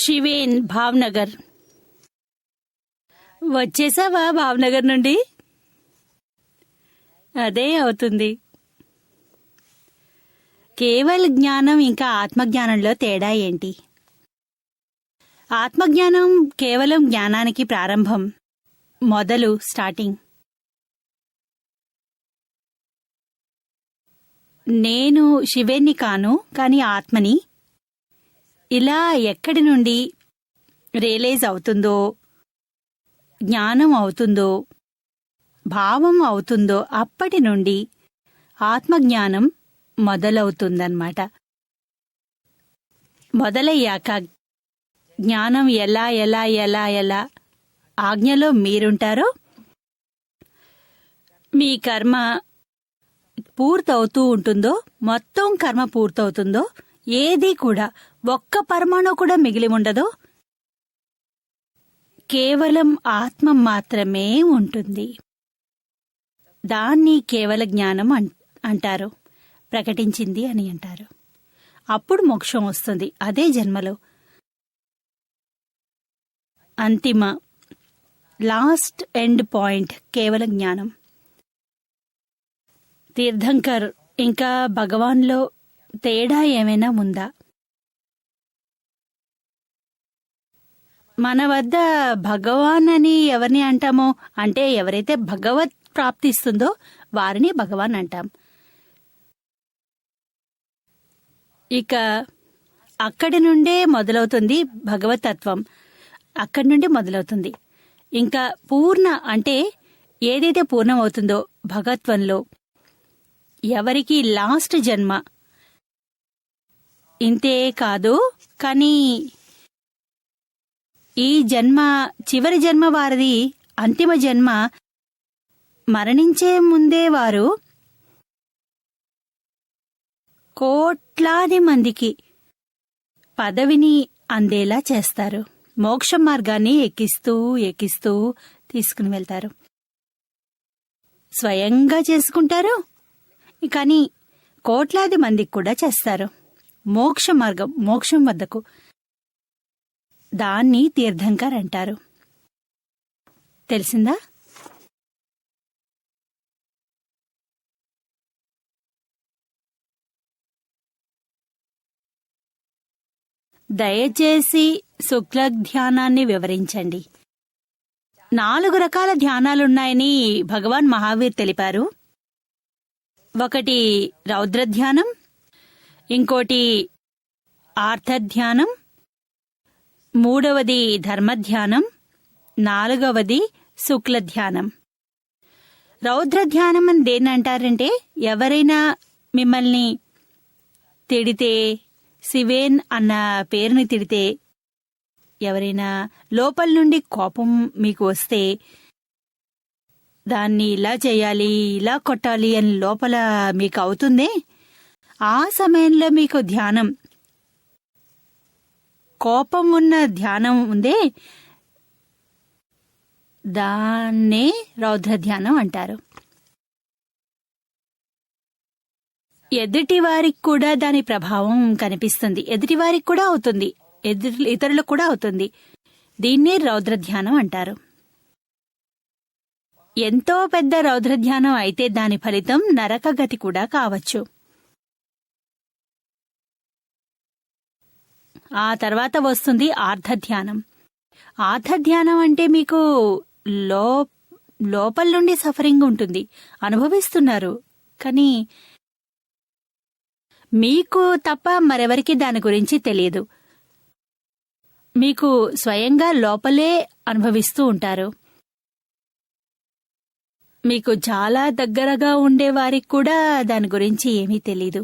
శివేన్, భావ్నగర్. వచ్చేసావా భావ్నగర్ నుండి? అదే అవుతుంది. కేవల జ్ఞానం ఇంకా ఆత్మజ్ఞానంలో తేడా ఏంటి? ఆత్మజ్ఞానం కేవలం జ్ఞానానికి ప్రారంభం, మొదలు, స్టార్టింగ్. నేను శివేన్ని కాను, కాని ఆత్మని. ఇలా ఎక్కడి నుండి రియలైజ్ అవుతుందో, జ్ఞానం అవుతుందో, భావం అవుతుందో అప్పటి నుండి ఆత్మజ్ఞానం మొదలవుతుందన్నమాట. మొదలయ్యాక జ్ఞానం ఎలా ఎలా ఎలా ఎలా ఆజ్ఞలో మీరుంటారో, మీ కర్మ పూర్తవుతూ ఉంటుందో, మొత్తం కర్మ పూర్తవుతుందో, ఏదీ కూడా ఒక్క పరమాణు కూడా మిగిలి ఉండదో, కేవలం ఆత్మ మాత్రమే ఉంటుంది. దాన్ని కేవల జ్ఞానం అంటారు, ప్రకటించింది అని అంటారు. అప్పుడు మోక్షం వస్తుంది అదే జన్మలో. అంతిమ లాస్ట్ ఎండ్ పాయింట్ కేవల జ్ఞానం. తీర్థంకర్, ఇంకా భగవాన్లో తేడా ఏమైనా ఉందా? మన వద్ద భగవాన్ అని ఎవరిని అంటామో, అంటే ఎవరైతే భగవత్ ప్రాప్తిస్తుందో వారిని భగవాన్ అంటాం. ఇక అక్కడి నుండే మొదలవుతుంది భగవతత్వం, అక్కడి నుండి మొదలవుతుంది. ఇంకా పూర్ణ అంటే ఏదైతే పూర్ణమవుతుందో భగవత్వంలో, ఎవరికి లాస్ట్ జన్మ ఇంతే కాదు, కానీ ఈ జన్మ చివరి జన్మ వారిది, అంతిమ జన్మ. మరణించే ముందే వారు కోట్లాది మందికి పదవిని అందేలా చేస్తారు. మోక్ష మార్గాన్ని ఎక్కిస్తూ ఎక్కిస్తూ తీసుకుని వెళ్తారు. స్వయంగా చేసుకుంటారు, కానీ కోట్లాది మందికి కూడా చేస్తారు. మోక్ష మార్గం, మోక్షం వద్దకు. దాన్ని తీర్థంకర్ అంటారు. తెలిసిందా? దయచేసి శుక్ల ధ్యానాన్ని వివరించండి. 4 రకాల ధ్యానాలున్నాయని భగవాన్ మహావీర్ తెలిపారు. ఒకటి రౌద్రధ్యానం, ఇంకోటి ఆర్తధ్యానం, మూడవది ధర్మధ్యానం, 4వది శుక్లధ్యానం. రౌద్రధ్యానం అని దేన్నంటారంటే, ఎవరైనా మిమ్మల్ని తిడితే, శివేన్ అన్న పేరుని తిడితే, ఎవరైనా లోపల నుండి కోపం మీకు వస్తే, దాన్ని ఇలా చేయాలి, ఇలా కొట్టాలి అని లోపల మీకు అవుతుందే, ఆ సమయంలో మీకు ధ్యానం, కోపం ఉన్న ధ్యానం ఉందే, దాన్నే రౌద్ర ధ్యానం అంటారు. ఎదుటివారికి కూడా దాని ప్రభావం కనిపిస్తుంది, ఎదుటివారికి కూడా అవుతుంది, ఇతరులకు కూడా అవుతుంది. దీన్నే రౌద్ర ధ్యానం అంటారు. ఎంతో పెద్ద రౌద్ర ధ్యానం అయితే దాని ఫలితం నరకగతి కూడా కావచ్చు. ఆ తర్వాత వస్తుంది ఆర్ధధ్యానం. ఆర్ధధ్యానం అంటే మీకు లోపల నుండి సఫరింగ్ ఉంటుంది, అనుభవిస్తున్నారు, కానీ మీకు తప్ప మరెవరికి దాని గురించి తెలియదు. మీకు స్వయంగా లోపలే అనుభవిస్తూ ఉంటారు. మీకు చాలా దగ్గరగా ఉండేవారికి కూడా దాని గురించి ఏమీ తెలీదు.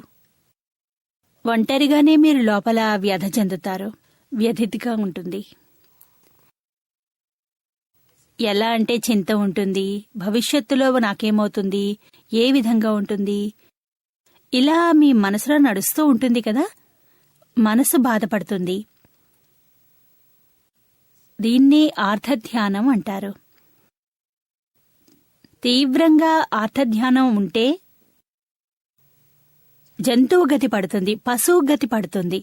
ఒంటరిగానే మీరు లోపల వ్యధ చెందుతారు, వ్యధిగా ఉంటుంది. ఎలా అంటే చింత ఉంటుంది, భవిష్యత్తులో నాకేమవుతుంది, ఏ విధంగా ఉంటుంది, ఇలా మీ మనసులో నడుస్తూ ఉంటుంది కదా, మనసు బాధపడుతుంది. దీన్నే ఆర్ధధ్యానం అంటారు. తీవ్రంగా ఆర్ధధ్యానం ఉంటే జంతువు గతి పడుతుంది, పశువు గతి పడుతుంది.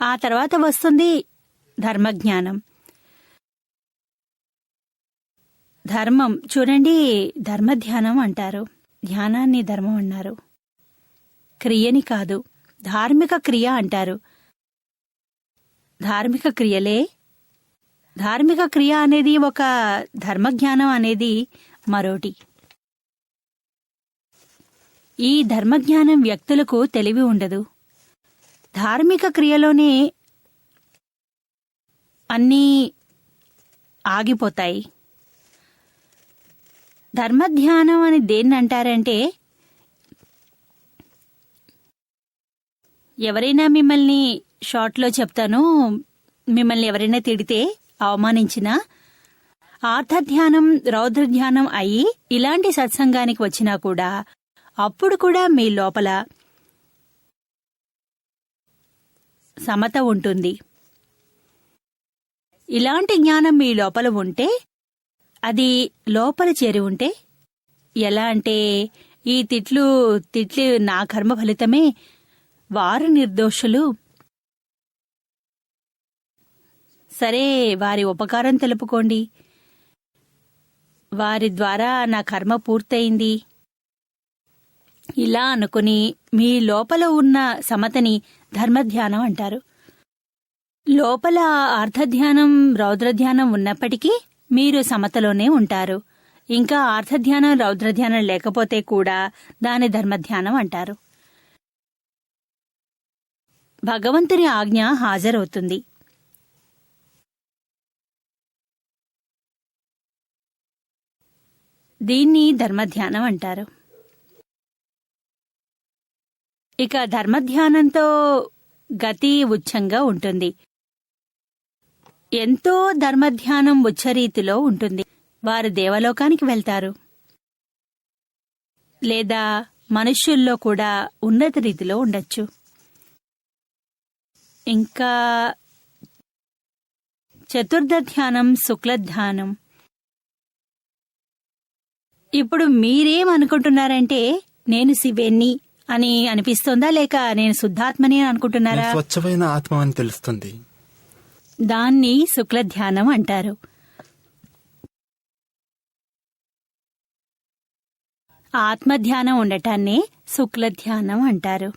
ఆ తర్వాత వస్తుంది ధర్మజ్ఞానం. ధర్మం చూడండి, ధర్మధ్యానం అంటారు. ధ్యానాన్ని ధర్మం అన్నారు. క్రియని కాదు, ధార్మిక క్రియ అంటారు. ధార్మిక క్రియలే. ధార్మిక క్రియ అనేది ఒక, ధర్మజ్ఞానం అనేది మరోటి. ఈ ధర్మజ్ఞానం వ్యక్తులకు తెలివి ఉండదు. ధార్మిక క్రియలోనే అన్నీ ఆగిపోతాయి. ధర్మధ్యానం అని దేన్ని అంటారంటే, ఎవరైనా మిమ్మల్ని షార్ట్లో చెప్తాను, మిమ్మల్ని ఎవరైనా తిడితే, అవమానించినా, ఆర్ధధ్యానం రౌద్రధ్యానం అయి ఇలాంటి సత్సంగానికి వచ్చినా కూడా అప్పుడు కూడా మీ లోపల సమత ఉంటుంది. ఇలాంటి జ్ఞానం మీ లోపల ఉంటే, అది లోపల చేరి ఉంటే, ఎలా అంటే ఈ తిట్లు నా కర్మ ఫలితమే, వారు నిర్దోషులు, సరే వారి ఉపకారం తెలుపుకోండి, వారి ద్వారా నా కర్మ పూర్తయింది, ఇలా అనుకుని మీ లోపల ఉన్న సమతని ధర్మధ్యానం అంటారు. లోపల అర్ధధ్యానం రౌద్రధ్యానం ఉన్నప్పటికీ మీరు సమతలోనే ఉంటారు. ఇంకా అర్ధధ్యానం రౌద్రధ్యానం లేకపోతే కూడా దాని ధర్మధ్యానం అంటారు. భగవంతుని ఆజ్ఞ హాజరవుతుంది. దీన్ని ధర్మధ్యానం అంటారు. ఇక ధర్మధ్యానంతో గతి ఉచ్చంగా ఉంటుంది. ఎంతో ధర్మధ్యానం ఉచ్చరీతిలో ఉంటుంది. వారు దేవలోకానికి వెళ్తారు, లేదా మనుష్యుల్లో కూడా ఉన్నత రీతిలో ఉండొచ్చు. ఇంకా చతుర్థ ధ్యానం శుక్లధ్యానం. ఇప్పుడు మీరేమనుకుంటున్నారంటే, నేను శివేన్ని అని అనిపిస్తోందా, లేక నేను శుద్ధాత్మని అని అనుకుంటున్నారా? స్వచ్ఛమైన ఆత్మ అని తెలుస్తుంది. దాన్ని శుక్లధ్యానం అంటారు. ఆత్మధ్యానం ఉండటాన్నే శుక్లధ్యానం అంటారు.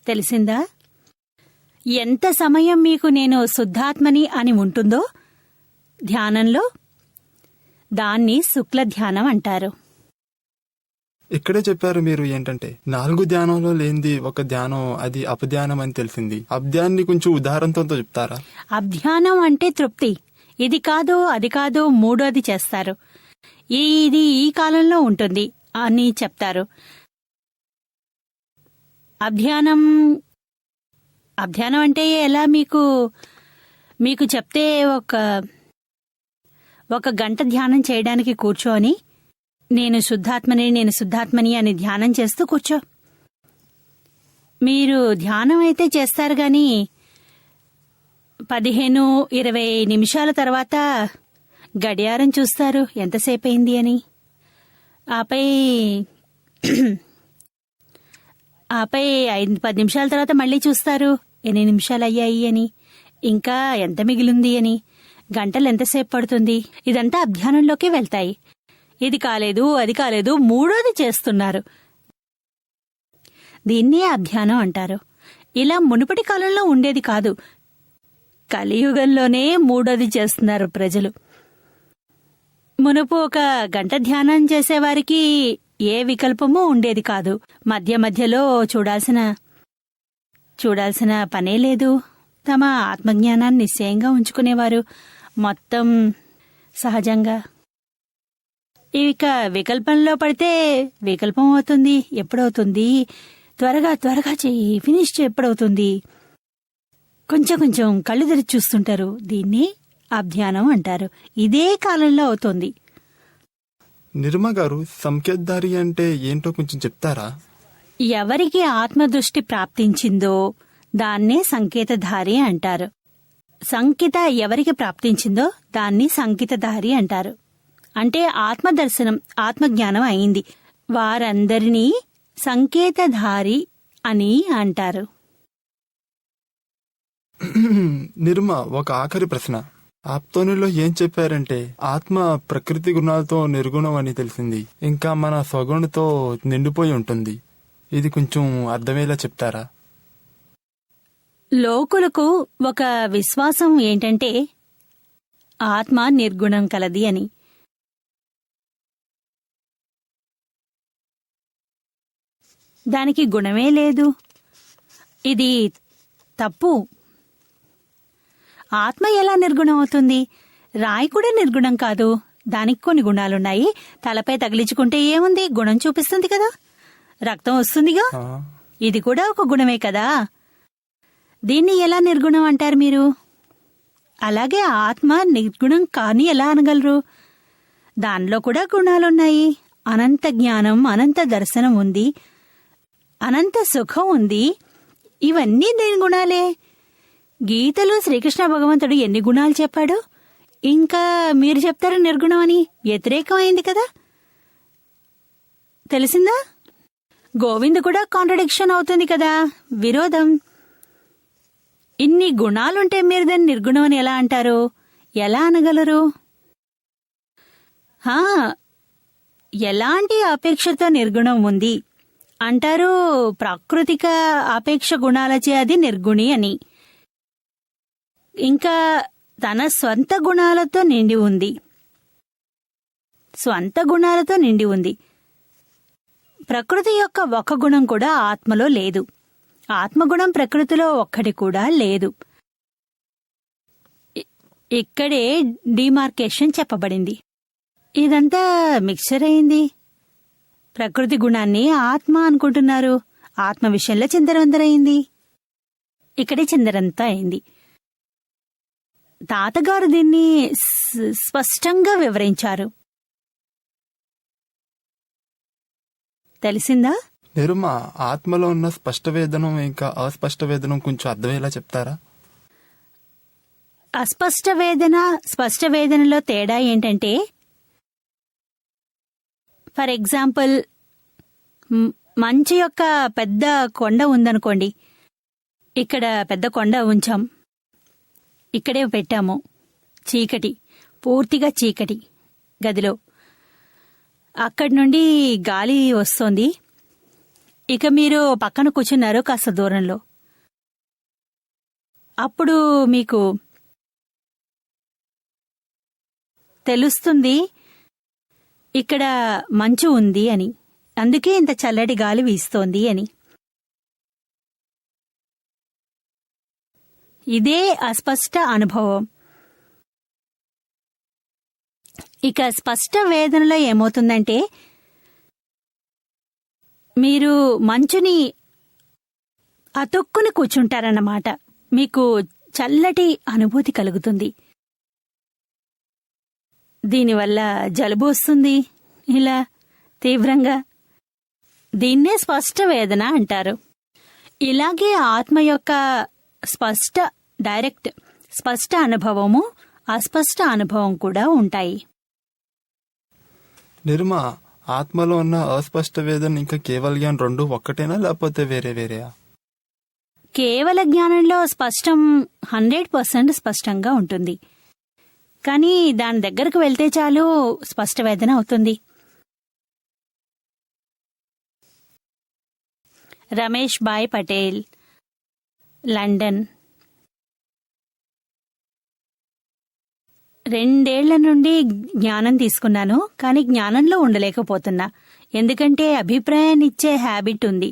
తెలిసిందా? ఎంత సమయం మీకు నేను శుద్ధాత్మని అని ఉంటుందో ధ్యానంలో, దాన్ని శుక్లధ్యానం అంటారు. ఇక్కడే చెప్పారు మీరు ఏంటంటే 4 ధ్యానంలో లేనిది ఒక ధ్యానం, అది అపధ్యానం అని తెలిసింది. అబ్ధ్యాన్ని కొంచెం ఉదాహరణతో చెప్తారా? అబ్ధ్యానం అంటే తృప్తి. ఇది కాదు, అది కాదు, మూడోది చేస్తారు, ఇది ఈ కాలంలో ఉంటుంది అని చెప్తారు. అబ్ధ్యానం అంటే ఎలా? మీకు చెప్తే ఒక గంట ధ్యానం చేయడానికి కూర్చోని, నేను శుద్ధాత్మని అని ధ్యానం చేస్తూ కూర్చో. మీరు ధ్యానం అయితే చేస్తారు గాని 15-20 నిమిషాల తర్వాత గడియారం చూస్తారు ఎంతసేపు అయింది అని. ఆపై 5-10 నిమిషాల తర్వాత మళ్ళీ చూస్తారు ఎన్ని నిమిషాలు అయ్యాయి అని, ఇంకా ఎంత మిగిలింది అని, గంటలు ఎంతసేపు పడుతుంది. ఇదంతా అధ్యానంలోకి వెళ్తాయి. ఇది కాలేదు, అది కాలేదు, మూడోది చేస్తున్నారు. దీన్నే అధ్యానం అంటారు. ఇలా మునుపటి కాలంలో ఉండేది కాదు, కలియుగంలోనే మూడోది చేస్తున్నారు ప్రజలు. మునుపు ఒక గంట ధ్యానం చేసేవారికి ఏ వికల్పమూ ఉండేది కాదు. మధ్యలో చూడాల్సిన పనే లేదు. తమ ఆత్మజ్ఞానాన్ని నిశ్చయంగా ఉంచుకునేవారు మొత్తం సహజంగా. ఇక వికల్పంలో పడితే వికల్పం అవుతుంది. ఎప్పుడవుతుంది? త్వరగా చెయ్యి, ఫినిష్ ఎప్పుడవుతుంది? కొంచెం కళ్ళు తెరిచి చూస్తుంటారు. దీన్ని అధ్యానం అంటారు. ఇదే కాలంలో అవుతోంది. నిర్మ గారు, సంకేతధారి అంటే ఏంటో కొంచెం చెప్తారా? ఎవరికి ఆత్మదృష్టి ప్రాప్తించిందో దాన్నే సంకేతధారి అంటారు. సంకిత ఎవరికి ప్రాప్తించిందో దాన్ని సంకితధారి అంటారు. అంటే ఆత్మదర్శనం, ఆత్మజ్ఞానం అయింది. వారందరినీ సంకేతధారి అని అంటారు. నిర్మ, ఒక ఆఖరి ప్రశ్న. ఆప్తోనిలో ఏం చెప్పారంటే ఆత్మ ప్రకృతి గుణాలతో నిర్గుణం అని తెలిసింది, ఇంకా మన స్వగుణతో నిండిపోయి ఉంటుంది. ఇది కొంచెం అర్థమయ్యేలా చెప్తారా? లోకులకు ఒక విశ్వాసం ఏంటంటే ఆత్మ నిర్గుణం కలది అని. దానికి గుణమే లేదు. ఇది తప్పు. ఆత్మ ఎలా నిర్గుణం అవుతుంది? రాయి కూడా నిర్గుణం కాదు. దానికి కొన్ని గుణాలున్నాయి. తలపై తగిలించుకుంటే ఏముంది, గుణం చూపిస్తుంది కదా, రక్తం వస్తుందిగా. ఇది కూడా ఒక గుణమే కదా. దీన్ని ఎలా నిర్గుణం అంటారు మీరు? అలాగే ఆత్మ నిర్గుణం కాని ఎలా అనగలరు? దానిలో కూడా గుణాలున్నాయి. అనంత జ్ఞానం, అనంత దర్శనం ఉంది, అనంత సుఖం ఉంది. ఇవన్నీ దేని గుణాలే. గీతలో శ్రీకృష్ణ భగవంతుడు ఎన్ని గుణాలు చెప్పాడు? ఇంకా మీరు చెప్తారు నిర్గుణం అని. వ్యతిరేకమైంది కదా. తెలిసిందా? గోవింద్ కూడా కాంట్రడిక్షన్ అవుతుంది కదా, విరోధం. ఇన్ని గుణాలుంటే మీరు దాన్ని నిర్గుణం అని ఎలా అంటారు? ఎలా అనగలరు? ఎలాంటి అపేక్షతో నిర్గుణం ఉంది అంటారు? ప్రాకృతిక అపేక్ష గుణాలచే అది నిర్గుణి అని. ఇంకా తన స్వంత గుణాలతో నిండి ఉంది. స్వంత గుణాలతో నిండి ఉంది. ప్రకృతి యొక్క ఒక గుణం కూడా ఆత్మలో లేదు. ఆత్మగుణం ప్రకృతిలో ఒక్కటి కూడా లేదు. ఇక్కడే డిమార్కేషన్ చెప్పబడింది. ఇదంతా మిక్చర్ అయింది. ప్రకృతి గుణాన్ని ఆత్మ అనుకుంటున్నారు. ఆత్మ విషయంలో చిందరవందరైంది. ఇక్కడే చిందరంతా అయింది. తాతగారు దీన్ని స్పష్టంగా వివరించారు. తెలిసిందా? నిర్మ, ఆత్మలో ఉన్న స్పష్ట వేదనం ఇంకా అస్పష్ట వేదనం కొంచెం అర్థమయ్యేలా చెప్తారా? అస్పష్ట వేదన, స్పష్ట వేదనలో తేడా ఏంటంటే, ఫర్ ఎగ్జాంపుల్, మంచు యొక్క పెద్ద కొండ ఉందనుకోండి. ఇక్కడ పెద్ద కొండ ఉంచాం, ఇక్కడే పెట్టాము. చీకటి, పూర్తిగా చీకటి గదిలో. అక్కడి నుండి గాలి వస్తోంది. ఇక మీరు పక్కన కూర్చున్నారు కాస్త దూరంలో. అప్పుడు మీకు తెలుస్తుంది ఇక్కడ మంచు ఉంది అని, అందుకే ఇంత చల్లటి గాలి వీస్తోంది అని. ఇదే అస్పష్ట అనుభవం. ఇక స్పష్ట వేదనలో ఏమవుతుందంటే, మీరు మంచుని అతుక్కుని కూర్చుంటారన్నమాట. మీకు చల్లటి అనుభూతి కలుగుతుంది. దీనివల్ల జలుబు వస్తుంది ఇలా తీవ్రంగా. దీన్నే స్పష్ట వేదన అంటారు. ఇలాగే ఆత్మ యొక్క స్పష్ట అనుభవము, అస్పష్ట అనుభవం కూడా ఉంటాయి. నిర్మ, ఆత్మలో ఉన్న అస్పష్ట వేదన ఇంకా కేవల జ్ఞానం రెండు ఒక్కటేనా, లేకపోతే వేరే వేరేయా? కేవల జ్ఞానంలో స్పష్టం 100% స్పష్టంగా ఉంటుంది. కానీ దాని దగ్గరకు వెళ్తే చాలు స్పష్ట వేదన అవుతుంది. రమేష్ భాయ్ పటేల్, లండన్. 2 ఏళ్ల నుండి జ్ఞానం తీసుకున్నాను, కానీ జ్ఞానంలో ఉండలేకపోతున్నా. ఎందుకంటే అభిప్రాయాన్నిచ్చే హ్యాబిట్ ఉంది.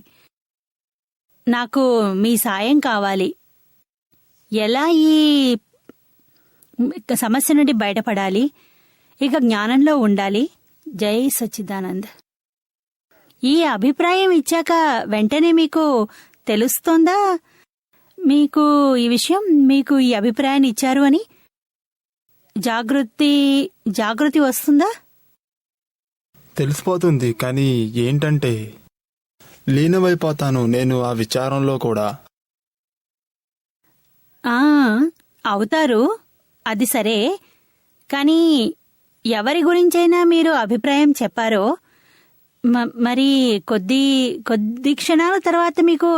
నాకు మీ సాయం కావాలి. ఎలా ఈ సమస్య నుండి బయటపడాలి, ఇక జ్ఞానంలో ఉండాలి. జై సచ్చిదానంద్. ఈ అభిప్రాయం ఇచ్చాక వెంటనే మీకు తెలుస్తోందా మీకు ఈ విషయం, మీకు ఈ అభిప్రాయాన్ని ఇచ్చారు అని? జాగృతి వస్తుందా? తెలిసిపోతుంది. కానీ ఏంటంటే లీనమైపోతాను నేను ఆ విచారంలో కూడా. అవుతారు, అది సరే. కానీ ఎవరి గురించైనా మీరు అభిప్రాయం చెప్పారో మరి కొద్ది క్షణాల తర్వాత మీకు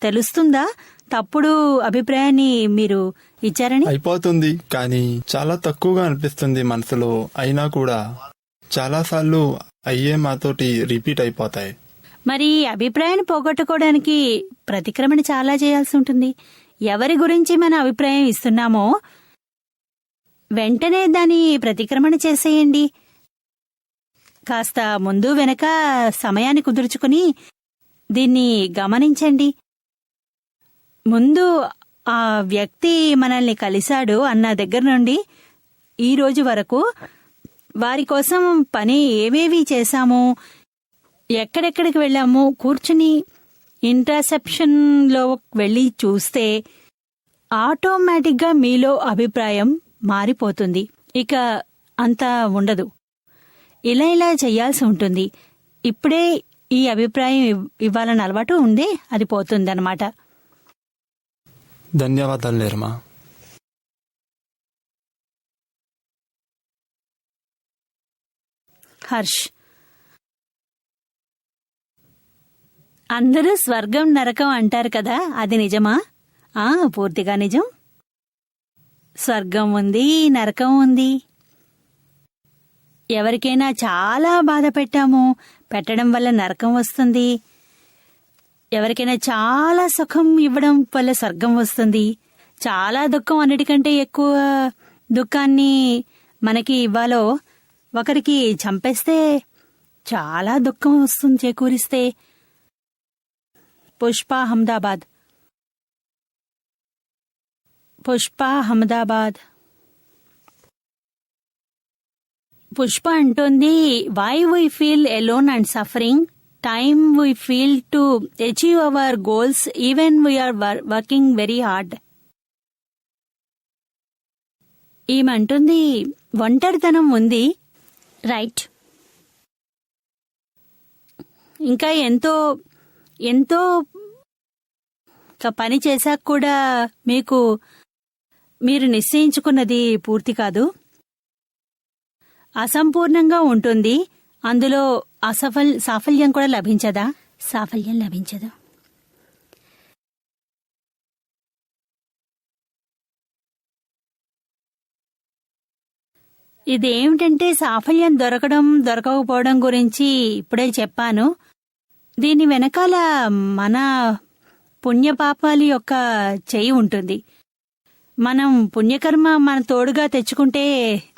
తెలుస్తుందా తప్పుడు అభిప్రాయాన్ని మీరు ఇచ్చారని? అయిపోతుంది, కానీ చాలా తక్కువగా అనిపిస్తుంది మనసులో. అయినా కూడా చాలాసార్లు అయ్యే మాతోటి రిపీట్ అయిపోతాయి. మరి అభిప్రాయాన్ని పోగొట్టుకోవడానికి ప్రతిక్రమణ చాలా చేయాల్సి ఉంటుంది. ఎవరి గురించి మన అభిప్రాయం ఇస్తున్నామో వెంటనే దాని ప్రతిక్రమణ చేసేయండి. కాస్త ముందు వెనక సమయాన్ని కుదుర్చుకుని దీన్ని గమనించండి. ముందు ఆ వ్యక్తి మనల్ని కలిశాడు అన్న దగ్గర నుండి ఈ రోజు వరకు వారి కోసం పని ఏమేవి చేశాము, ఎక్కడెక్కడికి వెళ్ళాము, కూర్చుని ఇంటర్సెప్షన్ లో వెళ్లి చూస్తే ఆటోమేటిక్గా మీలో అభిప్రాయం మారిపోతుంది. ఇక అంత ఉండదు. ఇలా చెయ్యాల్సి ఉంటుంది. ఇప్పుడే ఈ అభిప్రాయం ఇవ్వాలని అలవాటు ఉందే అది పోతుందన్నమాట. ధన్యవాదాలు నిర్మా. హర్ష్, అందరూ స్వర్గం నరకం అంటారు కదా, అది నిజమా? పూర్తిగా నిజం. స్వర్గం ఉంది, నరకం ఉంది. ఎవరికైనా చాలా బాధ పెట్టడం వల్ల నరకం వస్తుంది. ఎవరికైనా చాలా సుఖం ఇవ్వడం వల్ల స్వర్గం వస్తుంది. చాలా దుఃఖం, అన్నిటికంటే ఎక్కువ దుఃఖాన్ని మనకి ఇవ్వాలో ఒకరికి చంపేస్తే చాలా దుఃఖం వస్తుంది చేకూరిస్తే. పుష్ప అహ్మదాబాద్. పుష్ప అంటోంది, why we feel alone and suffering, time we feel to achieve our goals even we are working very hard. ఈమంటుంది ఒంటరితనం ఉంది, రైట్. ఇంకా ఎంతో పని చేశాక కూడా మీరు నిశ్చయించుకున్నది పూర్తి కాదు, అసంపూర్ణంగా ఉంటుంది. అందులో సాఫల్యం కూడా లభించదా? సాఫల్యం లభించదు. ఇదేమిటంటే సాఫల్యం దొరకకపోవడం గురించి ఇప్పుడే చెప్పాను. దీని వెనకాల మన పుణ్యపాపాల యొక్క చెయ్యి ఉంటుంది. మనం పుణ్యకర్మ మన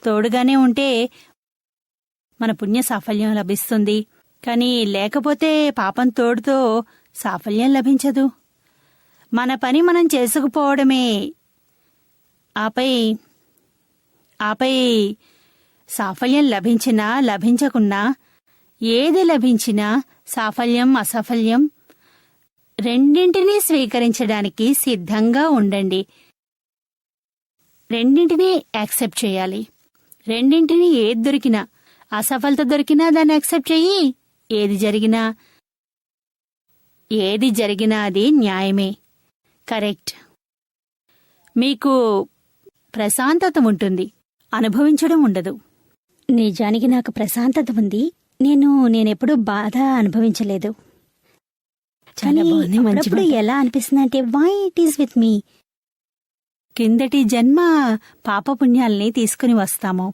తోడుగానే ఉంటే మన పుణ్య సాఫల్యం లభిస్తుంది. కానీ లేకపోతే పాపం తోడుతో సాఫల్యం లభించదు. మన పని మనం చేసుకుపోవడమే. ఆపై సాఫల్యం లభించినా లభించకున్నా, ఏది లభించినా సాఫల్యం అసఫల్యం రెండింటినీ స్వీకరించడానికి సిద్ధంగా ఉండండి. రెండింటినీ యాక్సెప్ట్ చేయాలి. రెండింటినీ ఏది దొరికినా, అసఫలత దొరికినా దాన్ని యాక్సెప్ట్ చెయ్యి. ఏది జరిగినా అది న్యాయమే, కరెక్ట్. మీకు ప్రశాంతత ఉంటుంది, అనుభవించడం ఉండదు. నిజానికి నాకు ప్రశాంతత ఉంది. నేనెప్పుడూ బాధ అనుభవించలేదు. అప్పుడప్పుడు ఎలా అనిపిస్తుంది అంటే, why it is with me. కిందటి జన్మ పాపపుణ్యాల్ని తీసుకుని వస్తాము.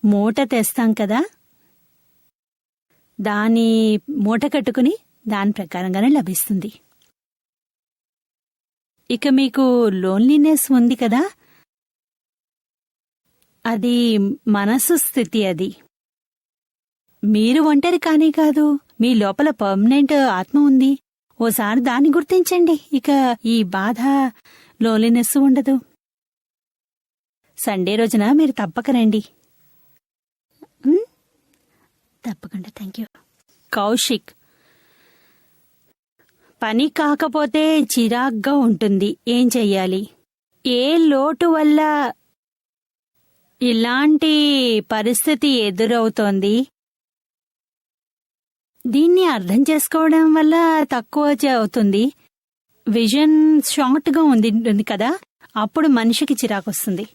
మూట తెస్తాం కదా, దాని మూట కట్టుకుని దాని ప్రకారంగానే లభిస్తుంది. ఇక మీకు లోన్లీనెస్ ఉంది కదా, అది మనసు స్థితి. అది మీరు ఒంటరి కానీ కాదు, మీ లోపల పర్మనెంట్ ఆత్మ ఉంది. ఓసారి దాన్ని గుర్తించండి, ఇక ఈ బాధ లోన్లీనెస్ ఉండదు. సండే రోజున మీరు తప్పక రండి. తప్పకుండా. Thank you. కౌశిక్, పని కాకపోతే చిరాగ్గా ఉంటుంది, ఏం చెయ్యాలి? ఏ లోటు వల్ల ఇలాంటి పరిస్థితి ఎదురవుతోంది? దీన్ని అర్థం చేసుకోవడం వల్ల తక్కువ అవుతుంది. విజన్ షార్ట్గా ఉంది కదా, అప్పుడు మనిషికి చిరాకొస్తుంది.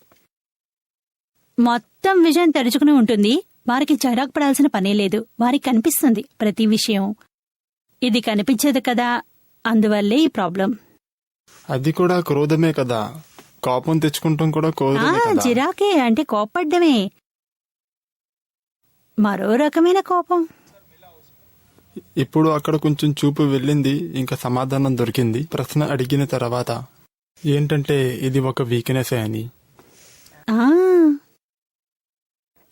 మొత్తం విజన్ తెరుచుకుని ఉంటుంది, వారికి చిరాకు పడాల్సిన పనే లేదు. వారికి కనిపిస్తుంది ప్రతి విషయం. ఇది కనిపించదు కదా, అందువల్లే ఈ ప్రాబ్లం. అది కూడా క్రోధమే కదా, కోపం తెచ్చుకుంటాం కూడా క్రోధమే కదా. చిరాకే అంటే కోపడ్డమే, మరో రకమైన కోపం. ఇప్పుడు అక్కడ కొంచెం చూపు వెళ్ళింది, ఇంకా సమాధానం దొరికింది. ప్రశ్న అడిగిన తర్వాత ఏంటంటే ఇది ఒక వీక్నెస్ అని.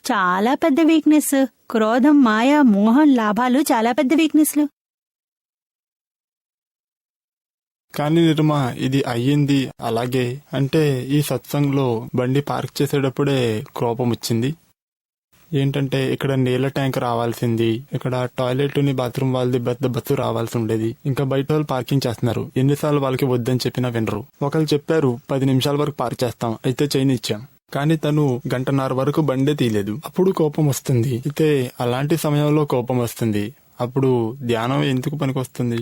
చాలా పెద్ద వీక్నెస్. క్రోధం, మాయ, మోహం, లాభాలు చాలా పెద్ద వీక్నెస్లు. కానీ నిర్మా ఇది అయ్యింది అలాగే. అంటే ఈ సత్సంగ్లో బండి పార్క్ చేసేటప్పుడే కోపం వచ్చింది. ఏంటంటే ఇక్కడ నీళ్ల ట్యాంక్ రావాల్సింది, ఇక్కడ టాయిలెట్ ని బాత్రూమ్ వాళ్ళది పెద్ద బస్సు రావాల్సి ఉండేది. ఇంకా బయట వాళ్ళు పార్కింగ్ చేస్తున్నారు. ఎన్నిసార్లు వాళ్ళకి వద్దని చెప్పినా వినరు. ఒకళ్ళు చెప్పారు 10 నిమిషాల వరకు పార్క్ చేస్తాం, అయితే చైన్ ఇచ్చాం. కానీ తను 1.5 వరకు బండే తీయలేదు. అప్పుడు కోపం వస్తుంది. అయితే అలాంటి సమయంలో కోపం వస్తుంది. అప్పుడు ధ్యానం ఎందుకు పనికొస్తుంది?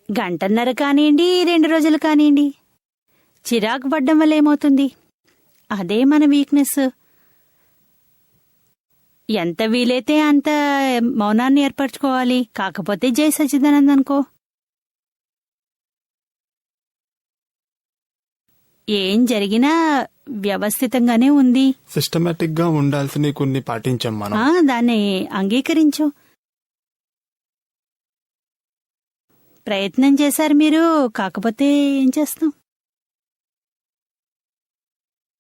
1.5 కానివ్వండి, 2 రోజులు కానివ్వండి, చిరాకు పడ్డం వల్ల ఏమవుతుంది? అదే మన వీక్నెస్. ఎంత వీలైతే అంత మౌనాన్ని ఏర్పరచుకోవాలి. కాకపోతే జై సచ్చిదానంద్ అనుకో. ఏం జరిగినా వ్యవస్థితంగానే ఉంది. సిస్టమేటిక్ గా ఉండాల్సిన కొన్ని పాటించాం మనం. దాన్ని అంగీకరించు. ప్రయత్నం చేశారు మీరు, కాకపోతే ఏం చేస్తాం.